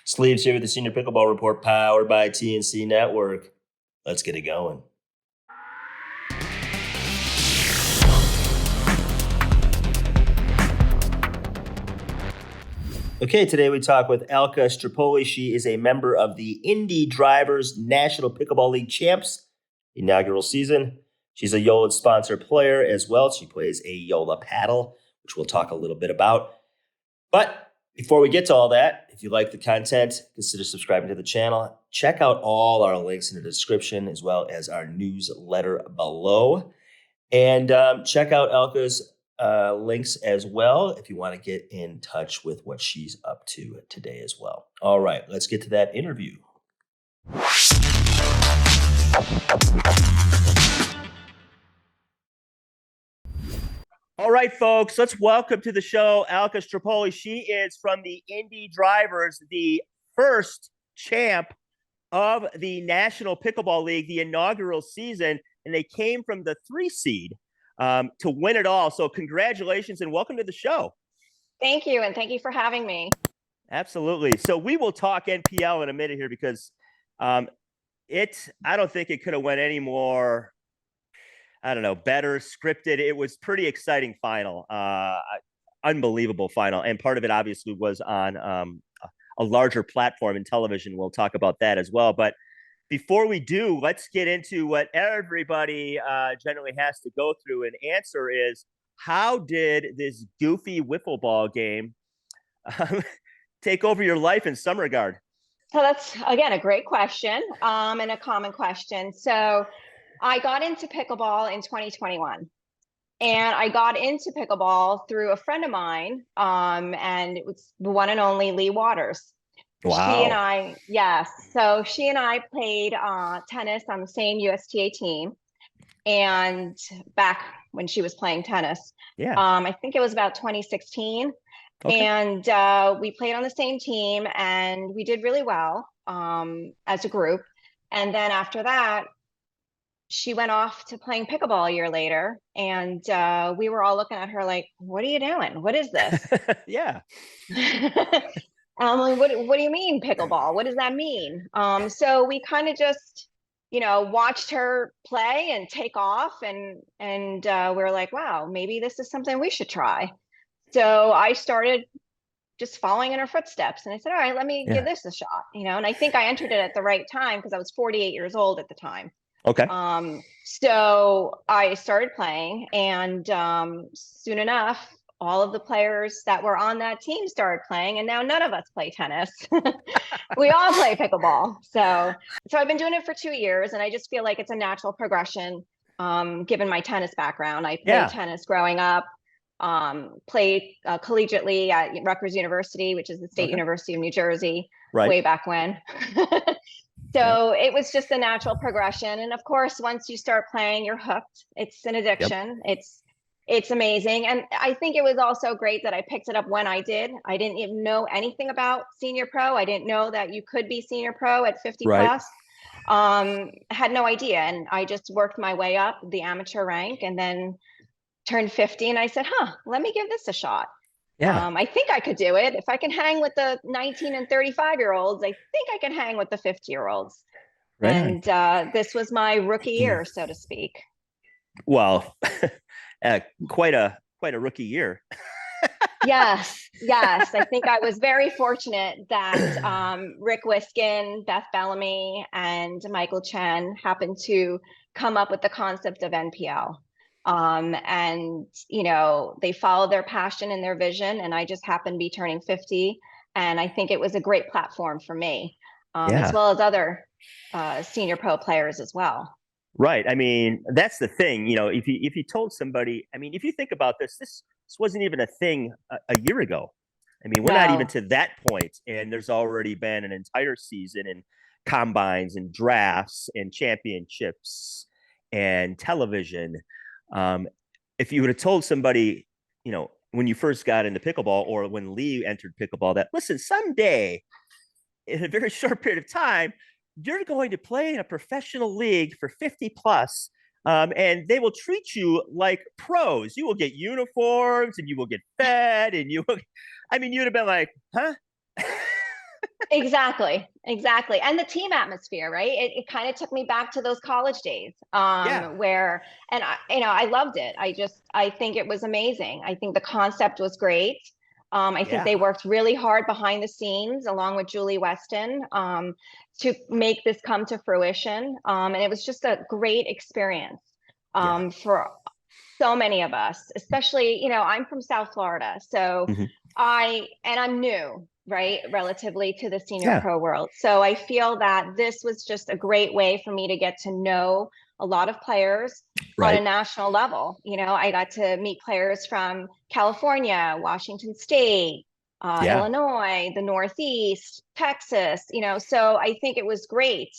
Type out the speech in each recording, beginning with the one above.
Sleeves here with the Senior Pickleball Report, powered by TNC Network. Let's get it going. Okay, today we talk with Alka Stripolli. She is a member of the Indy Drivers National Pickleball League champs inaugural season. She's a Joola sponsor player as well. She plays a Joola paddle, which we'll talk a little bit about. But before we get to all that, if you like the content, consider subscribing to the channel. Check out all our links in the description as well as our newsletter below. And check out Alka's links as well if you want to get in touch with what she's up to today as well. All right, let's get to that interview. All right, folks, let's welcome to the show Alka Stripolli. She is from the Indy Drivers, the first champ of the National Pickleball League, the inaugural season, and they came from the 3 seed to win it all. So congratulations and welcome to the show. Thank you, and thank you for having me. Absolutely. So we will talk NPL in a minute here because I don't think it could have went any more, better scripted. It was pretty exciting final, unbelievable final. And part of it obviously was on a larger platform in television. We'll talk about that as well. But before we do, let's get into what everybody generally has to go through. And answer is, how did this goofy wiffle ball game take over your life in some regard? So that's, again, a great question and a common question. So I got into pickleball in 2021. And I got into pickleball through a friend of mine, and it was the one and only Lee Waters. Wow. She and I, yes. So she and I played tennis on the same USTA team. And back when she was playing tennis, I think it was about 2016. Okay. And we played on the same team and we did really well as a group. And then after that, she went off to playing pickleball a year later, and we were all looking at her like, what are you doing? What is this? Yeah. I'm like, what do you mean pickleball? What does that mean? So we kind of just, watched her play and take off, and we're like, wow, maybe this is something we should try. So I started just following in her footsteps, and I said, all right, let me give this a shot, and I think I entered it at the right time because I was 48 years old at the time. Okay. So I started playing, and soon enough, all of the players that were on that team started playing, and now none of us play tennis. We all play pickleball. So I've been doing it for 2 years, and I just feel like it's a natural progression, given my tennis background. I played tennis growing up, played collegiately at Rutgers University, which is the State University of New Jersey, way back when. So it was just a natural progression. And of course, once you start playing, you're hooked. It's an addiction. It's amazing. And I think it was also great that I picked it up when I did. I didn't even know anything about senior pro. I didn't know that you could be senior pro at 50 plus. Had no idea. And I just worked my way up the amateur rank and then turned 50. And I said, let me give this a shot. Yeah. I think I could do it. If I can hang with the 19 and 35-year-olds, I think I can hang with the 50-year-olds. Right. And this was my rookie year, so to speak. Well, quite a rookie year. Yes. I think I was very fortunate that Rick Wiskin, Beth Bellamy, and Michael Chen happened to come up with the concept of NPL. And they followed their passion and their vision, and I just happened to be turning 50, and I think it was a great platform for me, as well as other senior pro players as well. Right. I mean, that's the thing. If you told somebody, I mean, if you think about this wasn't even a thing a year ago. I mean, we're not even to that point, and there's already been an entire season and combines and drafts and championships and television. If you would have told somebody, when you first got into pickleball or when Lee entered pickleball, that, listen, someday in a very short period of time, you're going to play in a professional league for 50 plus, and they will treat you like pros. You will get uniforms and you will get fed and you'd have been like, huh? Exactly. And the team atmosphere, right? It kind of took me back to those college days, Yeah. where, and I loved it. I think it was amazing. I think the concept was great. I think they Yeah. worked really hard behind the scenes along with Julie Weston, to make this come to fruition. And it was just a great experience, Yeah. for so many of us, especially, I'm from South Florida. So Mhm. I'm new, right, relatively to the senior Yeah. pro world. So I feel that this was just a great way for me to get to know a lot of players on a Right. national level. I got to meet players from California, Washington State, Yeah. Illinois, the Northeast, Texas, so I think it was great,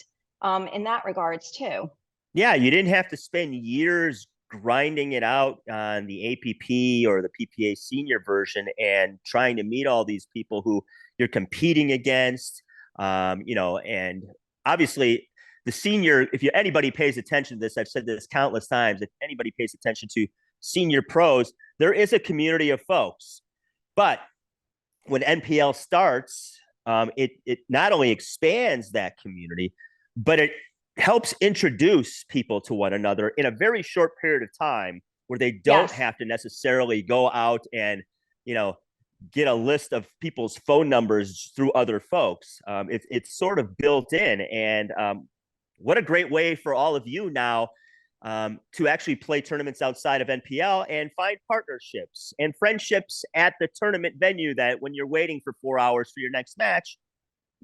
in that regards too. Yeah. You didn't have to spend years grinding it out on the APP or the PPA senior version and trying to meet all these people who you're competing against. And obviously the senior, if anybody pays attention to this, I've said this countless times, if anybody pays attention to senior pros, there is a community of folks. But when NPL starts, it not only expands that community, but it helps introduce people to one another in a very short period of time where they don't Yes. have to necessarily go out and, you know, get a list of people's phone numbers through other folks. It's sort of built in. And what a great way for all of you now to actually play tournaments outside of NPL and find partnerships and friendships at the tournament venue, that when you're waiting for 4 hours for your next match,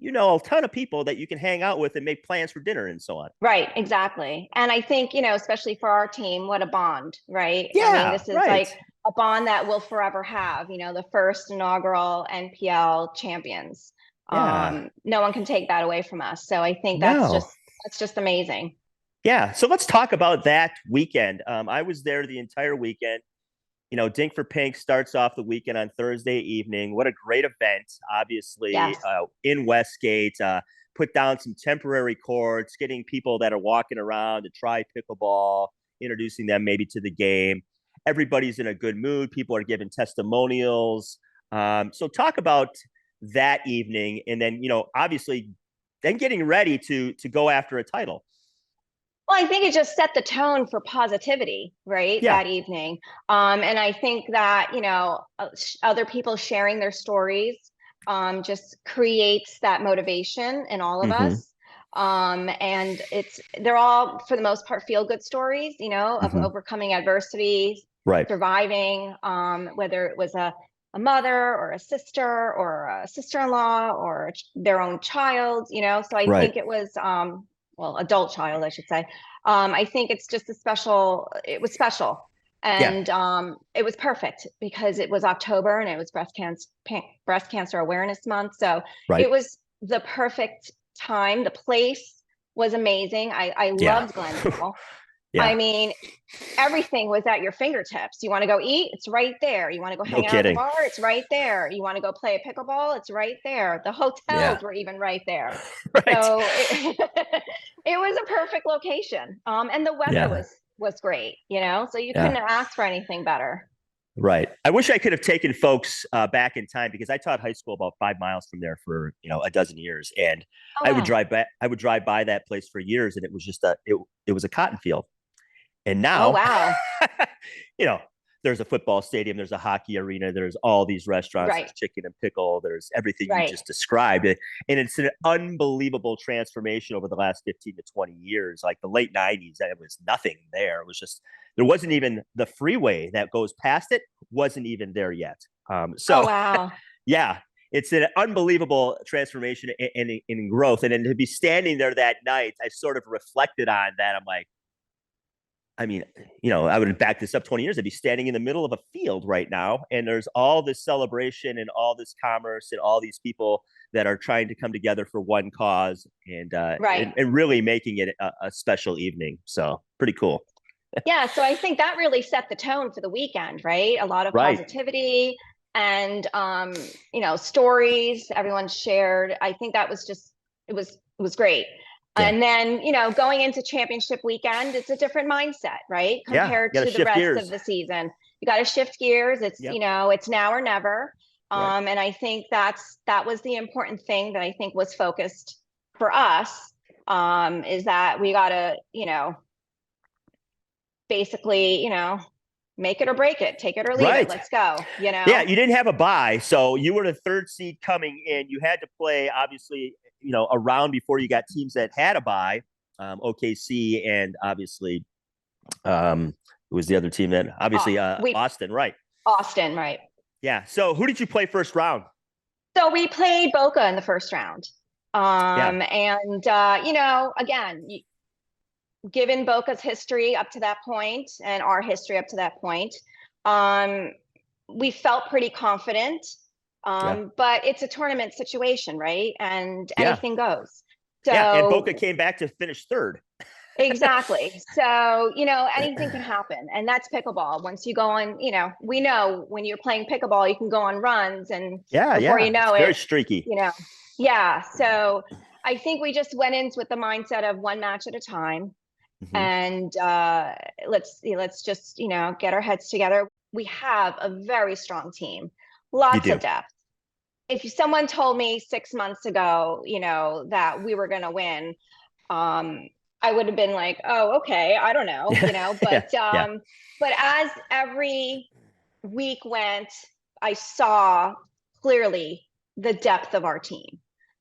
a ton of people that you can hang out with and make plans for dinner and so on. Right, exactly. And I think, especially for our team, what a bond, right? I mean, Yeah, this is right. like a bond that we'll forever have, the first inaugural NPL champions. Yeah. No one can take that away from us. So I think No. that's just amazing. Yeah. So let's talk about that weekend. I was there the entire weekend. Dink for Pink starts off the weekend on Thursday evening. What a great event, obviously, Yes. in Westgate. Put down some temporary courts, getting people that are walking around to try pickleball, introducing them maybe to the game. Everybody's in a good mood. People are giving testimonials. So talk about that evening, and then, obviously, then getting ready to go after a title. Well, I think it just set the tone for positivity, right, Yeah. that evening. And I think that, other people sharing their stories, just creates that motivation in all of Mm-hmm. us. And they're all, for the most part, feel good stories, of Mm-hmm. overcoming adversity, Right. surviving, whether it was a mother or a sister or a sister-in-law or their own child, So I Right. think it was, well, adult child, I should say. I think it's just it was special. Yeah. And it was perfect because it was October and it was breast cancer awareness month. So Right. it was the perfect time. The place was amazing. I Yeah. loved Glendale. I Yeah. mean, everything was at your fingertips. You want to go eat? It's right there. You want to go No hang out at the kidding. bar? It's right there. You want to go play a pickleball? It's right there. The Yeah. hotels were even right there. Right. So it was a perfect location. And the weather Yeah. was great, so you couldn't Yeah. have asked for anything better. Right. I wish I could have taken folks back in time, because I taught high school about 5 miles from there for a dozen years, and Oh I would wow. drive back. I would drive by that place for years, and it was just it was a cotton field. And Oh now, wow. you know, there's a football stadium, there's a hockey arena, there's all these restaurants, Right. there's chicken and pickle, there's everything you Right. just described. And it's an unbelievable transformation over the last 15 to 20 years. Like the late 90s, it was nothing there. It was just, there wasn't even the freeway that goes past it, wasn't even there yet. Oh So, wow. yeah, it's an unbelievable transformation in growth. And then to be standing there that night, I sort of reflected on that. I'm like, I mean, I would back this up 20 years. I'd be standing in the middle of a field right now, and there's all this celebration and all this commerce and all these people that are trying to come together for one cause, and Right. really making it a special evening. So pretty cool. Yeah, so I think that really set the tone for the weekend, right? A lot of Right. positivity and stories everyone shared. I think that was just it was great. Yeah. And then, going into championship weekend, it's a different mindset, right? Yeah. Compared You got to to the shift rest of gears. the season. You got to shift gears. It's, Yep. it's now or never. And I think that was the important thing that I think was focused for us, is that we got to, basically, make it or break it, take it or leave it. Let's go, Yeah, you didn't have a bye. So you were the third seed coming in. You had to play, obviously, a round before you got teams that had a bye, OKC, and obviously, it was the other team that obviously Austin, right? Austin, right. Yeah. So who did you play first round? So we played Boca in the first round. And, again, given Boca's history up to that point and our history up to that point, we felt pretty confident. But it's a tournament situation, right? And anything goes. So, and Boca came back to finish third. Exactly. So, anything can happen. And that's pickleball. Once you go on, we know when you're playing pickleball, you can go on runs and before you know it's very streaky. So I think we just went in with the mindset of one match at a time. And let's just, get our heads together. We have a very strong team, lots of depth. If someone told me 6 months ago, that we were going to win, I would have been like, oh, okay, I don't know, but as every week went, I saw clearly the depth of our team.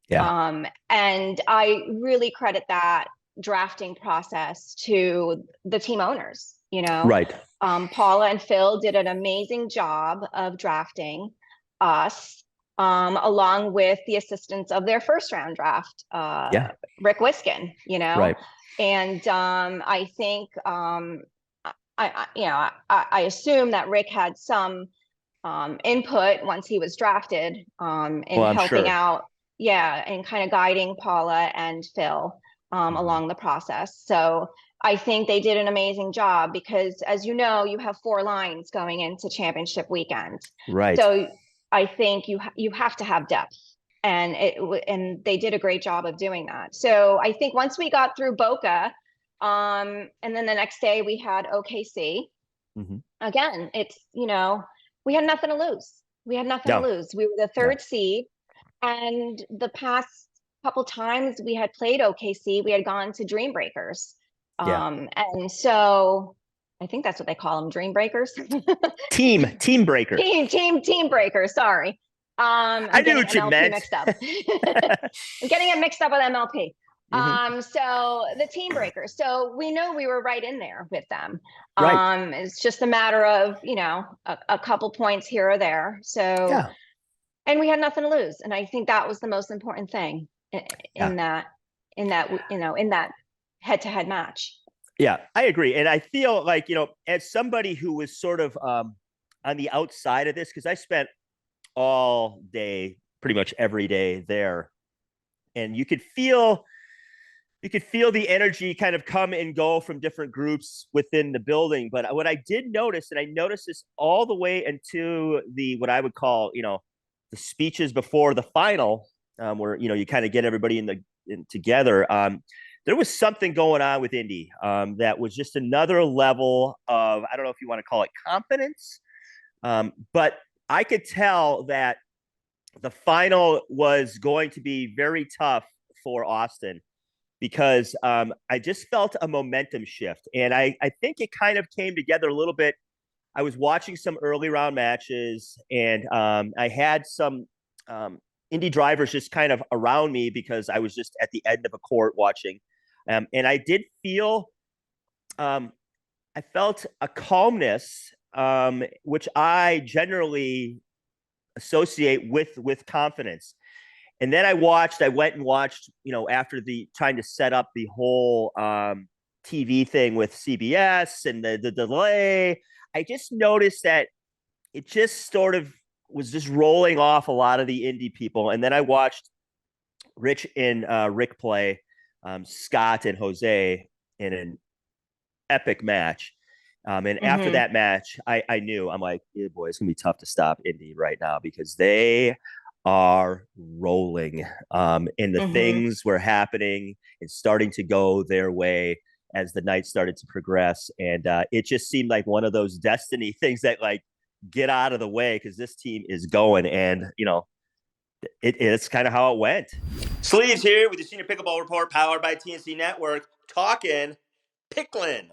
And I really credit that drafting process to the team owners, Right. Paula and Phil did an amazing job of drafting us, along with the assistance of their first round draft, Rick Wiskin, Right. And I think I assume that Rick had some input once he was drafted in helping out, and kind of guiding Paula and Phil along the process. So I think they did an amazing job because, as you know, you have 4 lines going into championship weekend. Right. So I think you have to have depth. And they did a great job of doing that. So I think once we got through Boca, and then the next day we had OKC. Again, it's, we had nothing to lose. We had nothing to lose. We were the third seed. And the past couple times we had played OKC, we had gone to Dream Breakers. And so I think that's what they call them, Dream Breakers. Team breaker. Team breakers, sorry. I knew what you meant. Mixed up. I'm getting it mixed up with MLP. So the team breakers. So we know we were right in there with them. It's just a matter of, a couple points here or there. So, and we had nothing to lose. And I think that was the most important thing in that head-to-head match. Yeah, I agree. And I feel like, as somebody who was sort of on the outside of this, because I spent all day, pretty much every day there. And you could feel the energy kind of come and go from different groups within the building. But what I did notice, and I noticed this all the way into what I would call, the speeches before the final, where, you kind of get everybody in together. There was something going on with Indy that was just another level of, I don't know if you want to call it confidence, but I could tell that the final was going to be very tough for Austin because I just felt a momentum shift. And I think it kind of came together a little bit. I was watching some early round matches and I had some Indy drivers just kind of around me because I was just at the end of a court watching. And I did feel, I felt a calmness, which I generally associate with confidence. And then I went and watched, after trying to set up the whole TV thing with CBS and the delay, I just noticed that it just sort of was just rolling off a lot of the Indy people. And then I watched Rich and Rick play Scott and Jose in an epic match. And after that match, I knew, I'm like, yeah, boy, it's going to be tough to stop Indy right now because they are rolling. And the things were happening and starting to go their way as the night started to progress. And it just seemed like one of those destiny things that, like, get out of the way because this team is going. And, it's kind of how it went. Sleeves here with the Senior Pickleball Report powered by TNC Network, talking pickling.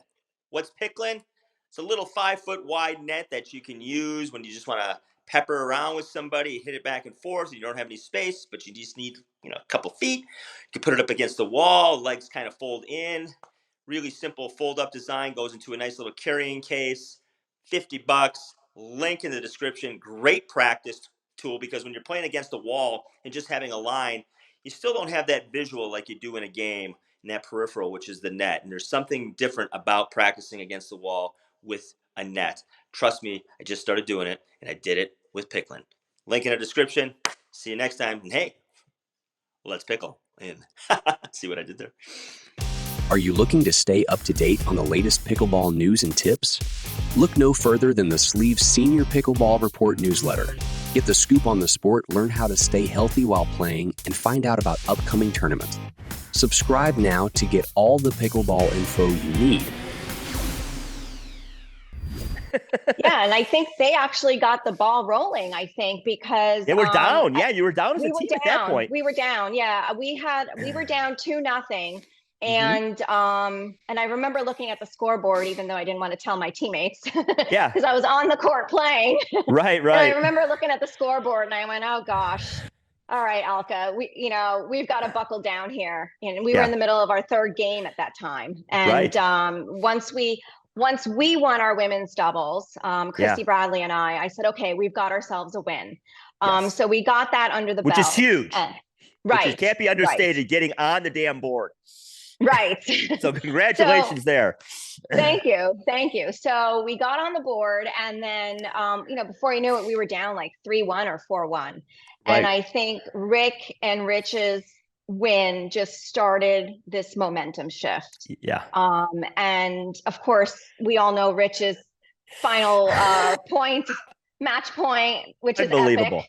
What's pickling? It's a little 5-foot wide net that you can use when you just want to pepper around with somebody, hit it back and forth. You don't have any space, but you just need, a couple feet. You can put it up against the wall, legs kind of fold in. Really simple fold-up design, goes into a nice little carrying case. $50. Link in the description. Great practice tool because when you're playing against the wall and just having a line, you still don't have that visual like you do in a game, in that peripheral, which is the net. And there's something different about practicing against the wall with a net. Trust me, I just started doing it, and I did it with pickling. Link in the description. See you next time. And hey, let's pickle. And see what I did there. Are you looking to stay up to date on the latest pickleball news and tips? Look no further than the Sleeves Senior Pickleball Report newsletter. Get the scoop on the sport, learn how to stay healthy while playing, and find out about upcoming tournaments. Subscribe now to get all the pickleball info you need. Yeah, and I think they actually got the ball rolling, I think, because they were down. Yeah, you were down as a team at that point. We were down. Yeah, we were down 2-0. And and I remember looking at the scoreboard, even though I didn't want to tell my teammates, yeah, because I was on the court playing. Right. And I remember looking at the scoreboard, and I went, "Oh gosh, all right, Alka, we've got to buckle down here." And we were in the middle of our third game at that time, and once we won our women's doubles, Christy Bradley and I said, "Okay, we've got ourselves a win." So we got that under the belt, which is huge. Right, which can't be understated. Getting on the damn board. Right. So congratulations there. Thank you. So we got on the board, and then, before you knew it, we were down like 3-1 or 4-1. Right. And I think Rick and Rich's win just started this momentum shift. Yeah. And of course, we all know Rich's final match point, which is unbelievable.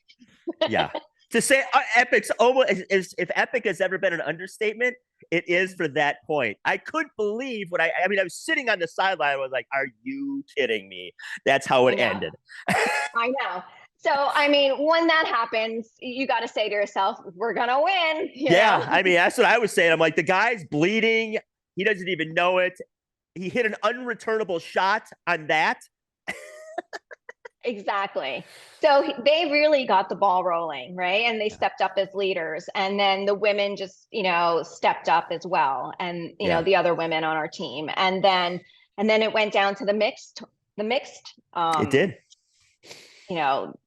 Epic. Yeah. To say epic's almost, if epic has ever been an understatement, it is for that point. I couldn't believe what I was sitting on the sideline. I was like, are you kidding me? That's how it ended. I know. So, when that happens, you got to say to yourself, we're going to win. You know? That's what I was saying. I'm like, the guy's bleeding. He doesn't even know it. He hit an unreturnable shot on that. Exactly. So they really got the ball rolling, right? And they stepped up as leaders. And then the women just, stepped up as well. And, the other women on our team. And then it went down to the mixed, it did.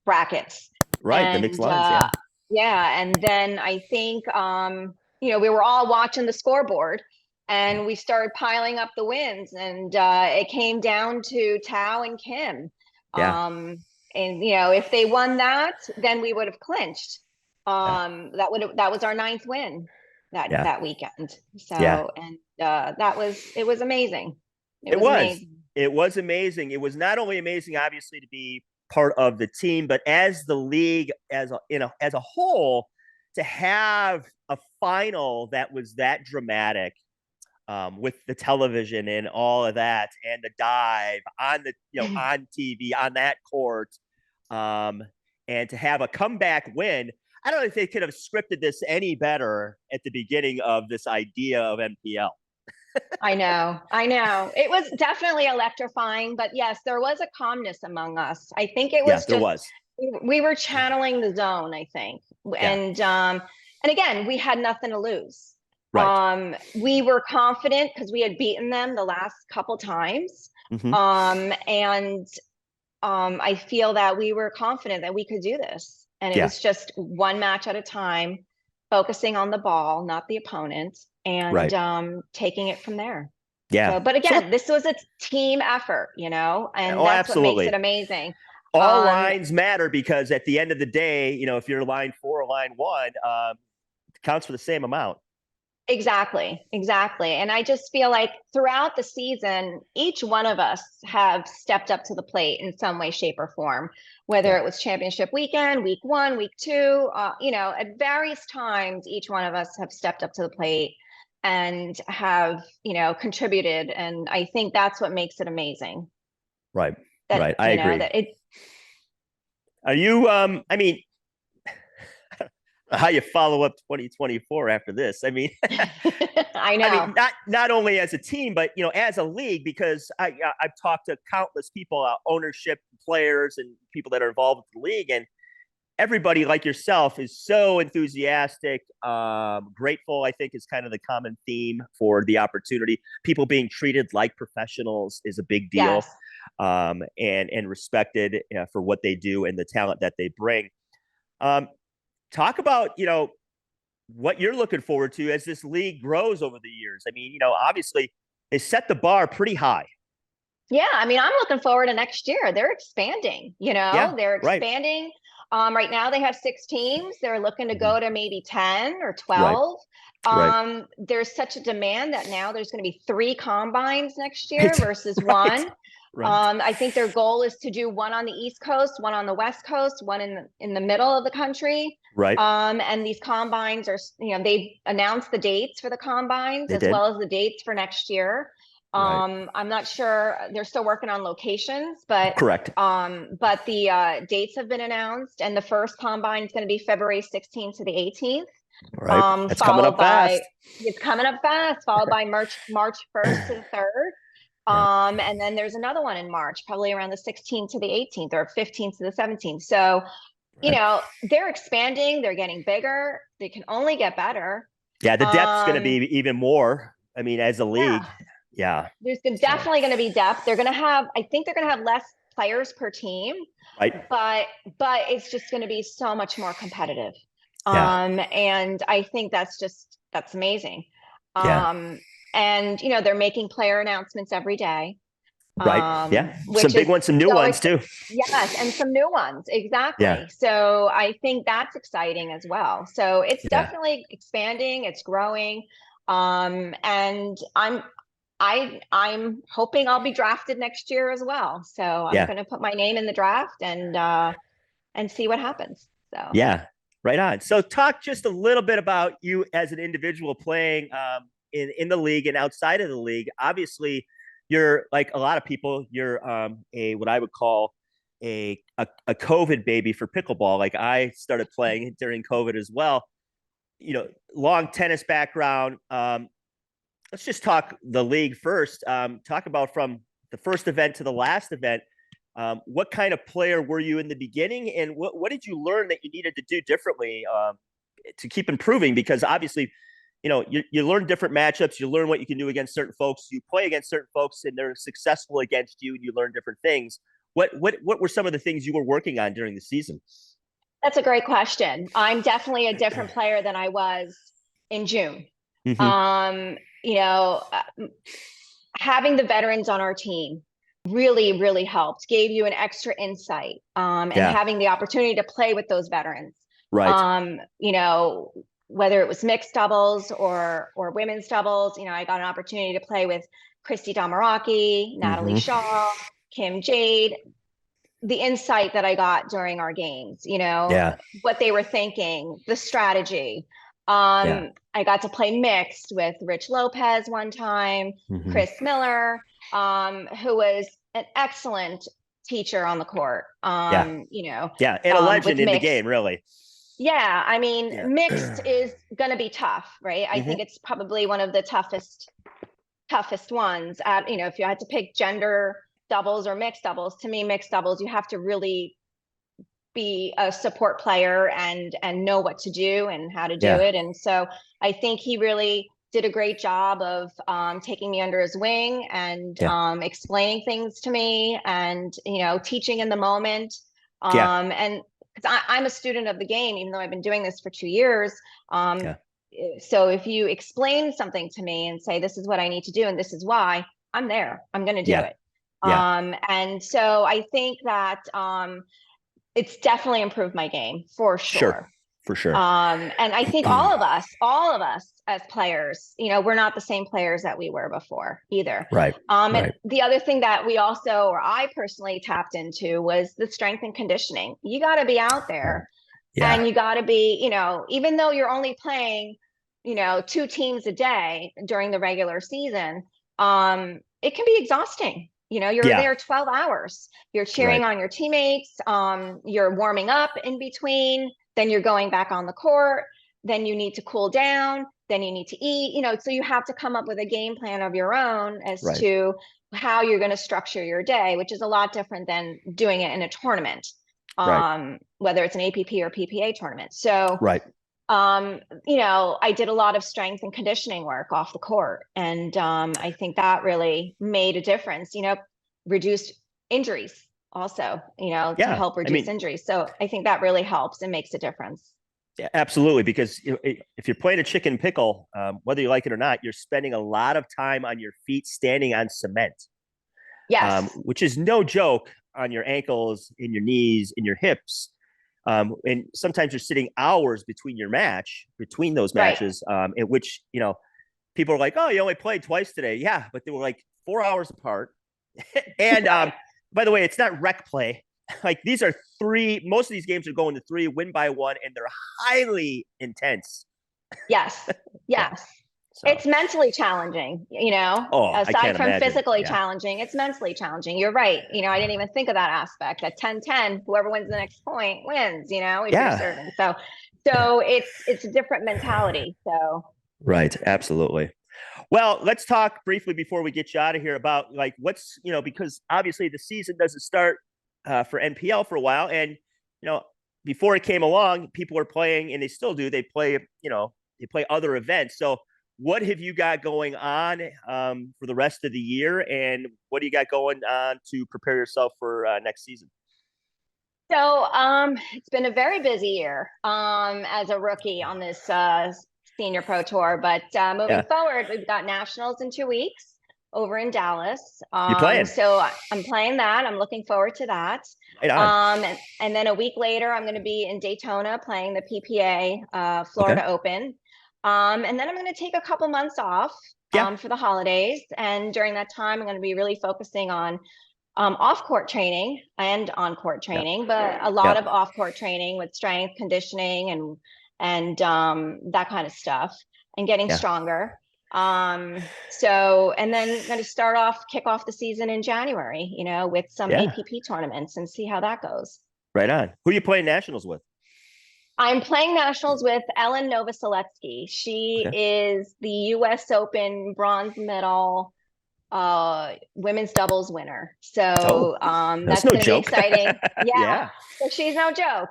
Brackets. Right. And, the mixed lines. Yeah. And then I think, we were all watching the scoreboard, and we started piling up the wins, and it came down to Tao and Kim. Yeah. And if they won that, then we would have clinched. That was our 9th win that weekend. So and it was amazing. It was amazing. It was not only amazing, obviously, to be part of the team, but as the league as a whole, to have a final that was that dramatic. With the television and all of that, and the dive on the on TV on that court, and to have a comeback win. I don't know if they could have scripted this any better at the beginning of this idea of NPL. I know. It was definitely electrifying, but yes, there was a calmness among us. I think it was we were channeling the zone, I think. And again, we had nothing to lose. Right. We were confident because we had beaten them the last couple times. And I feel that we were confident that we could do this. And it was just one match at a time, focusing on the ball, not the opponent, and taking it from there. Yeah. But again, this was a team effort, and that's what makes it amazing. All lines matter, because at the end of the day, if you're line 4 or line 1, it counts for the same amount. Exactly. And I just feel like throughout the season, each one of us have stepped up to the plate in some way, shape, or form, whether it was championship weekend, week 1, week 2, at various times, each one of us have stepped up to the plate and have, contributed. And I think that's what makes it amazing. Right. I agree. Are you, I mean, how you follow up 2024 after this? I mean, I I know. mean, not only as a team, but as a league, because I've talked to countless people, ownership, players, and people that are involved with the league, and everybody like yourself is so enthusiastic, grateful. I think is kind of the common theme for the opportunity. People being treated like professionals is a big deal, Yes. and respected for what they do and the talent that they bring. Um, Talk about what you're looking forward to as this league grows over the years. I mean, obviously they set the bar pretty high. Yeah, I mean, I'm looking forward to next year. They're expanding, Yeah, they're right, expanding. Right now they have 6 teams. They're looking to mhm, go to maybe 10 or right, 12. right, There's such a demand that now there's going to be 3 combines next year right, versus right, one. right, I think their goal is to do one on the East Coast, one on the West Coast, one in the middle of the country. right. And these combines are, they've announced the dates for the combines They as did, well as the dates for next year. right, I'm not sure, they're still working on locations, but correct, the dates have been announced, and the first combine is going to be February 16th to the 18th. right. That's coming Followed up fast. by It's coming up fast, followed by March 1st to the 3rd. Yeah, And then there's another one in March, probably around the 16th to the 18th or 15th to the 17th. So, right. they're expanding, they're getting bigger, they can only get better. Yeah, the depth's going to Um, be even more. I mean, as a yeah, league, yeah. So, definitely going to be depth. I think they're going to have less players per team, right, but it's just going to be so much more competitive. yeah, And I think that's amazing. yeah, Um, and they're making player announcements every day, right, yeah. Some which big is ones, some new so ones too. yes, and some new ones, Yeah, exactly. So I think that's exciting as well. So it's yeah, definitely expanding, it's growing. And I'm hoping I'll be drafted next year as well. So I'm yeah, going to put my name in the draft and see what happens. So yeah. Right on. So, talk just a little bit about you as an individual playing in the league and outside of the league. Obviously, you're like a lot of people. You're a what I would call a COVID baby for pickleball. Like I started playing during COVID as well. Long tennis background. Let's just talk the league first. Talk about from the first event to the last event. What kind of player were you in the beginning, and what did you learn that you needed to do differently to keep improving? Because obviously, you learn different matchups, you learn what you can do against certain folks, you play against certain folks, and they're successful against you, and you learn different things. What were some of the things you were working on during the season? that's a great question. I'm definitely a different player than I was in June. Mm-hmm. Um, you know, Having the veterans on our team really, really helped, gave you an extra insight, and Yeah. having the opportunity to play with those veterans. Right. Um, you know, Whether it was mixed doubles or women's doubles, I got an opportunity to play with Christy Damaraki, Natalie Mm-hmm. Shaw, Kim Jade. The insight that I got during our games, Yeah. what they were thinking, the strategy. Yeah. I got to play mixed with Rich Lopez one time, Mm-hmm. Chris Miller, who was an excellent teacher on the court. Yeah. Yeah. And a With legend in the mixed. game, really. Yeah, I mean, Yeah. mixed is going to be tough, right? I Mm-hmm. think it's probably one of the toughest ones. If you had to pick gender doubles or mixed doubles, to me, mixed doubles, you have to really be a support player and know what to do and how to do Yeah. it. And so I think he really did a great job of taking me under his wing and Yeah. explaining things to me and teaching in the moment. Yeah. And because I'm a student of the game, even though I've been doing this for 2 years. Yeah. So if you explain something to me and say, this is what I need to do and this is why, I'm there. I'm going to do Yeah. it. Yeah. And so I think that it's definitely improved my game for Sure. sure. For sure. And I think all of us as players, we're not the same players that we were before either. Right. And Right. the other thing that we also, or I personally tapped into, was the strength and conditioning. You got to be out there Yeah. and you got to be, even though you're only playing, 2 teams a day during the regular season, it can be exhausting. You're Yeah. there 12 hours. You're cheering on your teammates. You're warming up in between. Then you're going back on the court. Then you need to cool down. Then you need to eat, so you have to come up with a game plan of your own as to how you're going to structure your day, which is a lot different than doing it in a tournament, whether it's an APP or PPA tournament. So, I did a lot of strength and conditioning work off the court. And I think that really made a difference, reduced injuries also, to help reduce injuries. So I think that really helps and makes a difference. Yeah, absolutely. Because if you're playing a chicken pickle, whether you like it or not, you're spending a lot of time on your feet standing on cement. Yes. Which is no joke on your ankles, in your knees, in your hips. And sometimes you're sitting hours between those matches, in which, people are like, oh, you only played twice today. Yeah, but they were like 4 hours apart. And by the way, it's not rec play. Like most of these games are going to 3, win by 1, and they're highly intense. Yes. Yes. So. It's mentally challenging, aside from physically challenging, it's mentally challenging. You're right. I didn't even think of that aspect. At 10-10, whoever wins the next point wins, if you're serving. So it's a different mentality. So. Right. Absolutely. Well, let's talk briefly before we get you out of here about like what's, because obviously the season doesn't start for NPL for a while. And, before it came along, people were playing, and they still do. They play, they play other events. So what have you got going on for the rest of the year? And what do you got going on to prepare yourself for next season? So it's been a very busy year as a rookie on this senior pro tour. But moving forward, we've got nationals in 2 weeks over in Dallas. You're playing? So I'm playing that. I'm looking forward to that. Right on. And then a week later, I'm going to be in Daytona playing the PPA Florida Open. And then I'm going to take a couple months off for the holidays. And during that time, I'm going to be really focusing on off-court training and on-court training, but a lot of off-court training with strength, conditioning, and that kind of stuff, and getting stronger. And then going to kick off the season in January, with some APP tournaments and see how that goes. Right on. Who are you playing nationals with? I'm playing nationals with Ellen Novoseletsky. She is the U.S. Open bronze medal women's doubles winner. So that's going to be exciting. So she's no joke.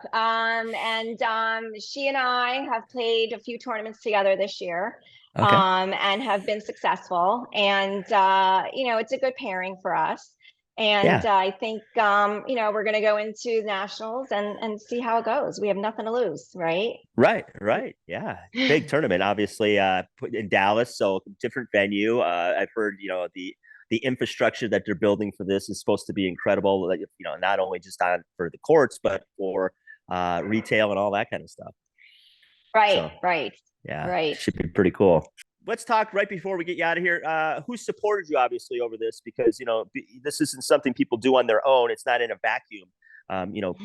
She and I have played a few tournaments together this year. And have been successful. And, it's a good pairing for us. And I think, we're going to go into nationals and see how it goes. We have nothing to lose, right? Right. Yeah. Big tournament, obviously, in Dallas. So different venue. I've heard, the infrastructure that they're building for this is supposed to be incredible. Not only just for the courts, but for retail and all that kind of stuff. Right. Yeah. Right. Should be pretty cool. Let's talk right before we get you out of here. Who supported you, obviously, over this? Because, this isn't something people do on their own. It's not in a vacuum.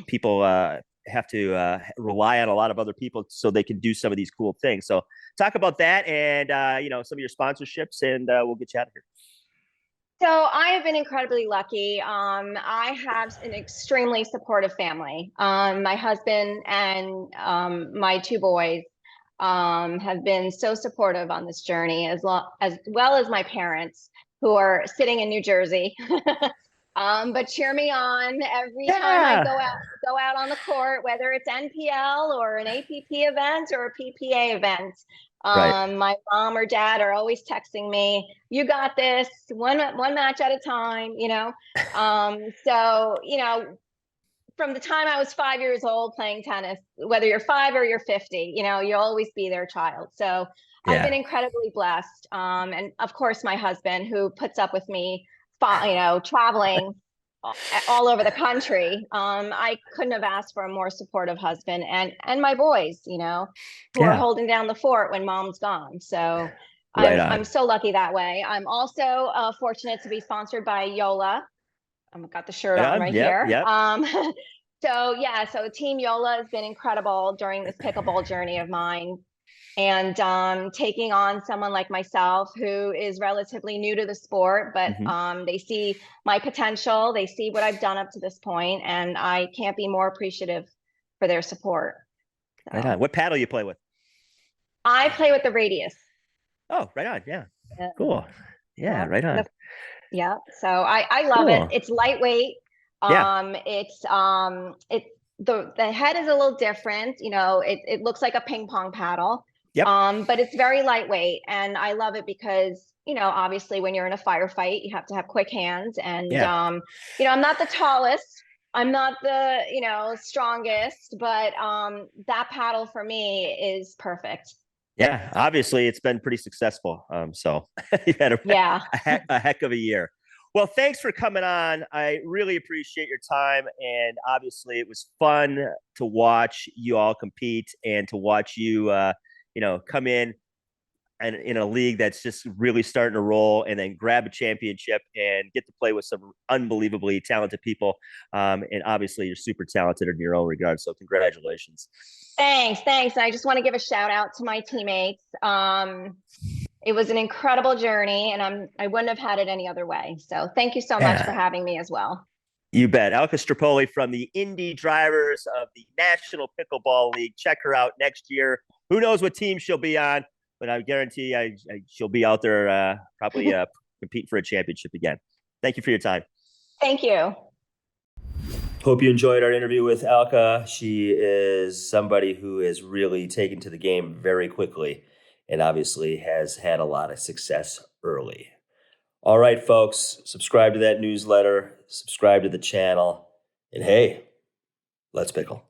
People have to rely on a lot of other people so they can do some of these cool things. So talk about that and, some of your sponsorships, and we'll get you out of here. So I have been incredibly lucky. I have an extremely supportive family. My husband and my 2 boys have been so supportive on this journey, as well as my parents, who are sitting in New Jersey, but cheer me on every time I go out on the court, whether it's NPL or an APP event or a PPA event. My mom or dad are always texting me, "You got this, one match at a time," from the time I was 5 years old playing tennis, whether you're 5 or you're 50, you'll always be their child. So I've been incredibly blessed. And of course, my husband, who puts up with me, traveling all over the country. I couldn't have asked for a more supportive husband, and my boys, who are holding down the fort when mom's gone. So I'm so lucky that way. I'm also fortunate to be sponsored by Joola. I've got the shirt on right here. So Team Joola has been incredible during this pickleball journey of mine. And taking on someone like myself who is relatively new to the sport, but they see my potential, they see what I've done up to this point, and I can't be more appreciative for their support. So, Right on. What paddle you play with? I play with the Radius. Oh, right on. Yeah. Cool. Yeah, right on. Yeah. So I love it. It's lightweight. It's the head is a little different. You know, it looks like a ping pong paddle. Yep. But it's very lightweight, and I love it because, you know, obviously when you're in a firefight, you have to have quick hands, and you know, I'm not the tallest, I'm not the, you know, strongest, but that paddle for me is perfect. Yeah, obviously it's been pretty successful. So you've had a heck of a year. Well, thanks for coming on. I really appreciate your time. And obviously it was fun to watch you all compete and to watch you, you know, come in and in a league that's just really starting to roll, and then grab a championship and get to play with some unbelievably talented people. And obviously you're super talented in your own regard. So congratulations. Thanks. I just want to give a shout out to my teammates. It was an incredible journey, and I wouldn't have had it any other way. So thank you so much for having me as well. You bet. Alka Stripolli from the Indy Drivers of the National Pickleball League. Check her out next year. Who knows what team she'll be on, but I guarantee she'll be out there probably competing for a championship again. Thank you for your time. Thank you. Hope you enjoyed our interview with Alka. She is somebody who is really taken to the game very quickly and obviously has had a lot of success early. All right, folks, subscribe to that newsletter, subscribe to the channel, and hey, let's pickle.